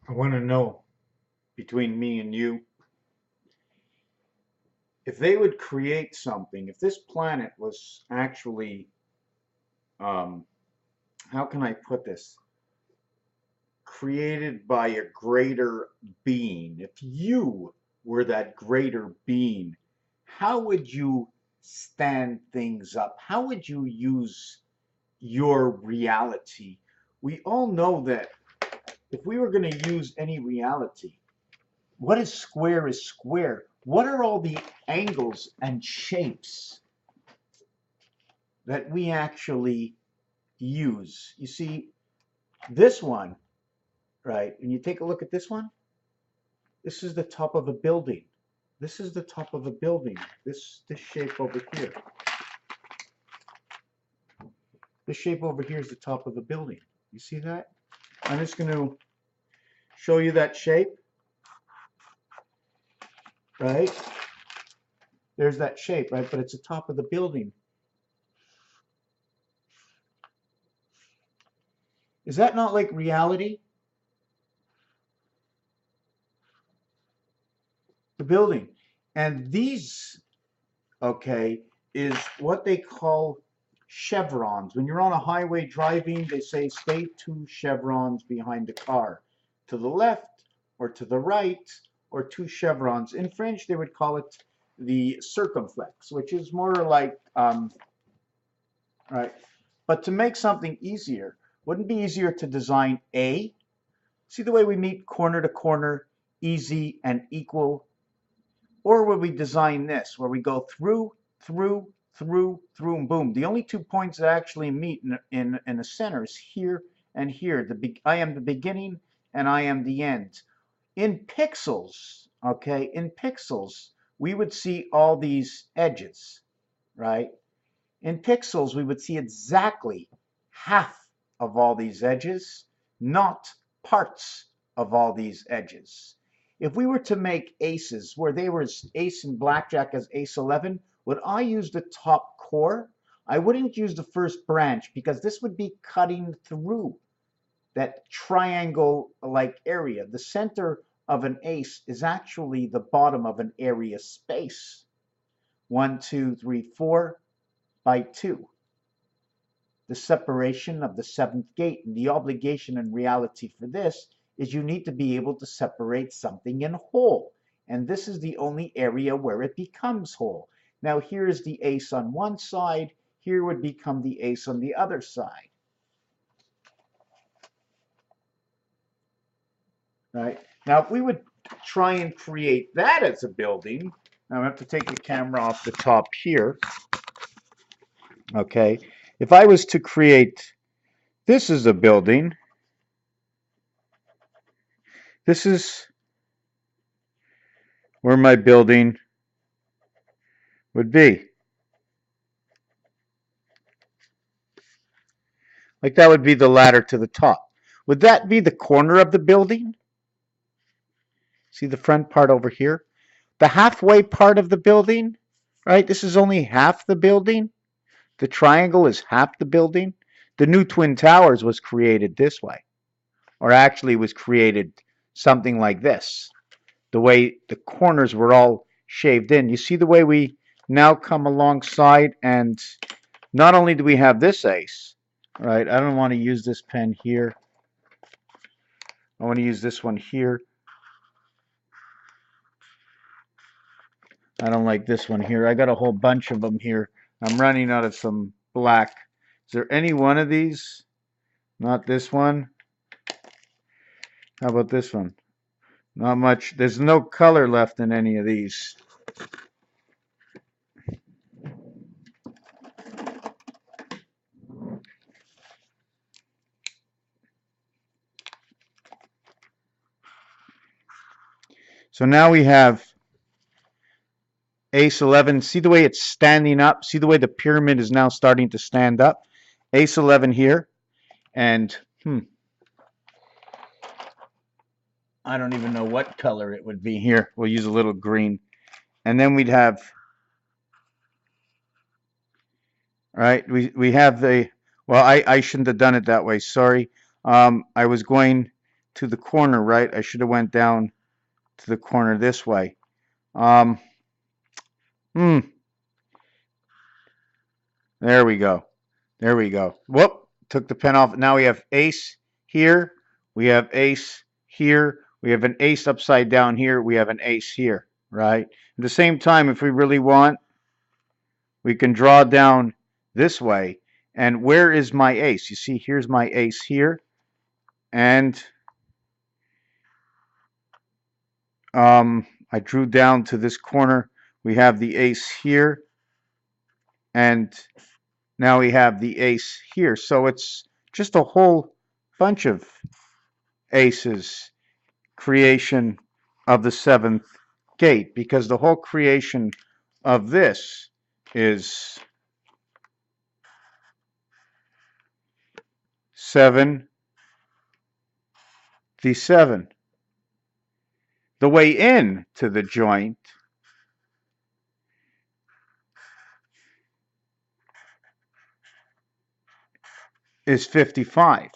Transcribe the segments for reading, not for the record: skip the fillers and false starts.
I want to know, between me and you, if they would create something, if this planet was actually, um, how can I put this? Created by a greater being. If you were that greater being, how would you stand things up? How would you use your reality? We all know that if we were going to use any reality, what is square is square. What are all the angles and shapes that we actually use? You see, this one, right? And you take a look at this one. This is the top of a building. This is the top of a building. This shape over here. This shape over here is the top of a building. You see that? I'm just going to show you that shape, right? There's that shape, right? But it's the top of the building. Is that not like reality? The building. And these, okay, is what they call chevrons. When you're on a highway driving, they say stay 2 chevrons behind the car. To the left or to the right, or 2 chevrons. In French, they would call it the circumflex, which is more like, right. But to make something easier, wouldn't it be easier to design A? See the way we meet corner to corner, easy and equal? Or would we design this, where we go through, through, through, and boom? The only 2 points that actually meet in the center is here and here. I am the beginning and I am the end. In pixels, okay, in pixels, we would see all these edges, right? In pixels, we would see exactly half of all these edges, not parts of all these edges. If we were to make aces where they were ace in blackjack as ace 11, would I use the top core? I wouldn't use the first branch because this would be cutting through that triangle-like area. The center of an ace is actually the bottom of an area space. 1, 2, 3, 4 by 2. The separation of the seventh gate. And the obligation and reality for this is you need to be able to separate something in whole. And this is the only area where it becomes whole. Now here's the ace on one side. Here would become the ace on the other side. Right? Now if we would try and create that as a building, now I have to take the camera off the top here. Okay. If I was to create this as a building, this is where my building would be. Like that would be the ladder to the top. Would that be the corner of the building? See the front part over here? The halfway part of the building, right? This is only half the building. The triangle is half the building. The new Twin Towers was created this way, or actually was created something like this. The way the corners were all shaved in. You see the way we now come alongside, and not only do we have this ace, right? I don't want to use this pen here. I want to use this one here. I don't like this one here. I got a whole bunch of them here. I'm running out of some black. Is there any one of these? Not this one. How about this one? Not much. There's no color left in any of these. So now we have ace 11. See the way it's standing up? See the way the pyramid is now starting to stand up? Ace 11 here. And, I don't even know what color it would be here. We'll use a little green. And then we'd have, right, we have the, well, I shouldn't have done it that way. Sorry. I was going to the corner, right? I should have went down to the corner this way. Um, hmm, there we go. There we go. Whoop, took the pen off. Now we have ace here. We have ace here. We have an ace upside down here. We have an ace here, right? At the same time, if we really want, we can draw down this way. And where is my ace? You see, here's my ace here. And I drew down to this corner. We have the ace here. And now we have the ace here. So it's just a whole bunch of aces creation of the seventh gate, because the whole creation of this is 7 d7. The way in to the joint is 55.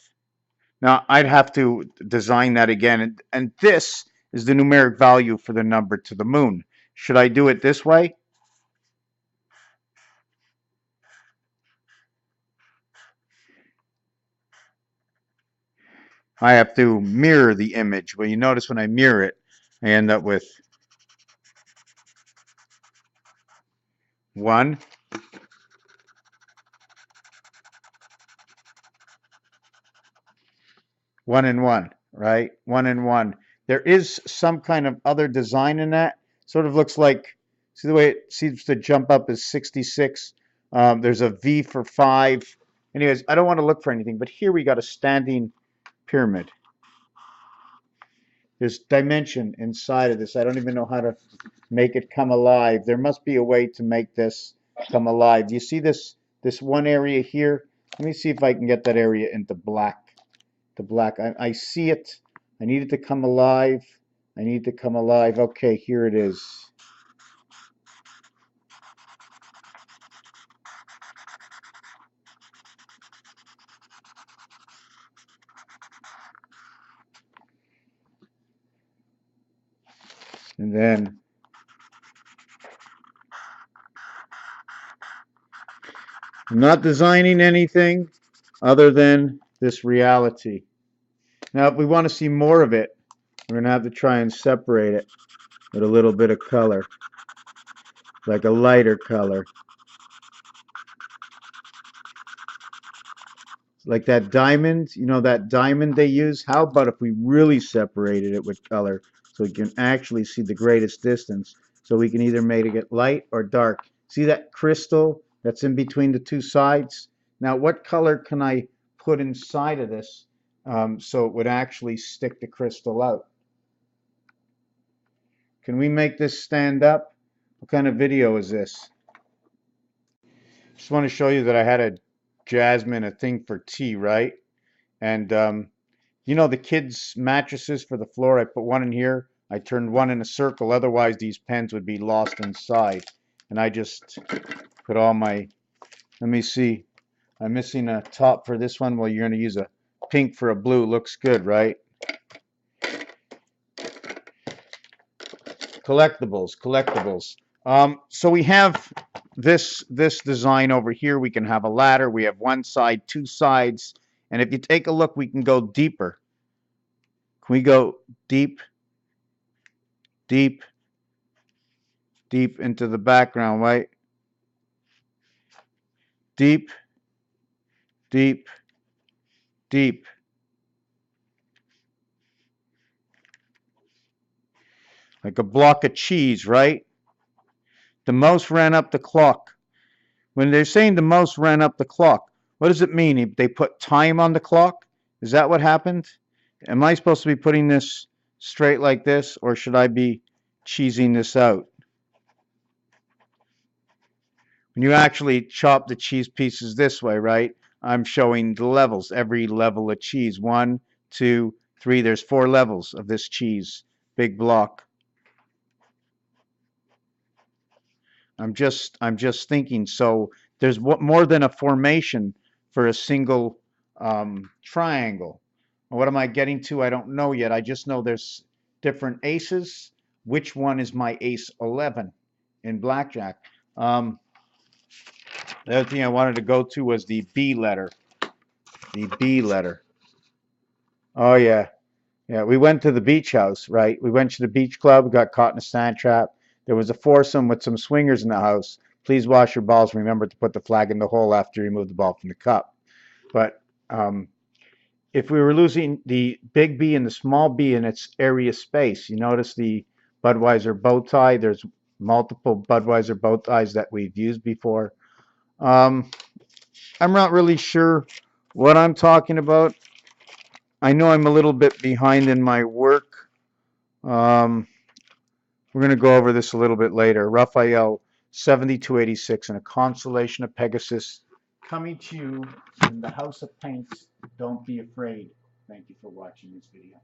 Now I'd have to design that again, and this is the numeric value for the number to the moon. Should I do it this way? I have to mirror the image. Well, you notice when I mirror it, I end up with 1, 1 and 1, right? 1 and 1. There is some kind of other design in that. Sort of looks like, see the way it seems to jump up is 66. There's a V for 5. Anyways, I don't want to look for anything, but here we got a standing pyramid. There's dimension inside of this. I don't even know how to make it come alive. There must be a way to make this come alive. Do you see this one area here? Let me see if I can get that area into black. I see it. I need it to come alive. I need it to come alive. Okay, here it is. And then I'm not designing anything other than this reality. Now, if we want to see more of it, we're going to have to try and separate it with a little bit of color, like a lighter color. Like that diamond, you know, that diamond they use? How about if we really separated it with color so we can actually see the greatest distance? So we can either make it light or dark. See that crystal that's in between the two sides? Now, what color can I put inside of this so it would actually stick the crystal out? Can we make this stand up? What kind of video is this? Just want to show you that I had a Jasmine, a thing for tea, right? And you know the kids' mattresses for the floor, I put one in here. I turned one in a circle, otherwise these pens would be lost inside. And I just put all my, let me see, I'm missing a top for this one. Well, you're going to use a pink for a blue. Looks good, right? Collectibles. So we have this design over here. We can have a ladder. We have one side, two sides. And if you take a look, we can go deeper. Can we go deep into the background, right? Deep. Like a block of cheese, right? The mouse ran up the clock. When they're saying the mouse ran up the clock, what does it mean? They put time on the clock? Is that what happened? Am I supposed to be putting this straight like this, or should I be cheesing this out? When you actually chop the cheese pieces this way, right? I'm showing the levels, every level of cheese. 1, 2, 3. There's 4 levels of this cheese, big block. I'm just thinking. So there's more than a formation for a single triangle. What am I getting to? I don't know yet. I just know there's different aces. Which one is my ace 11 in blackjack? The other thing I wanted to go to was the B letter. The B letter. Oh, yeah. Yeah, we went to the beach house, right? We went to the beach club, got caught in a sand trap. There was a foursome with some swingers in the house. Please wash your balls. Remember to put the flag in the hole after you remove the ball from the cup. But if we were losing the big B and the small b in its area space, you notice the Budweiser bow tie. There's multiple Budweiser bow ties that we've used before. I'm not really sure what I'm talking about. I know I'm a little bit behind in my work. We're going to go over this a little bit later. Raphael 7286 and a constellation of Pegasus coming to you in the House of Paints. Don't be afraid. Thank you for watching this video.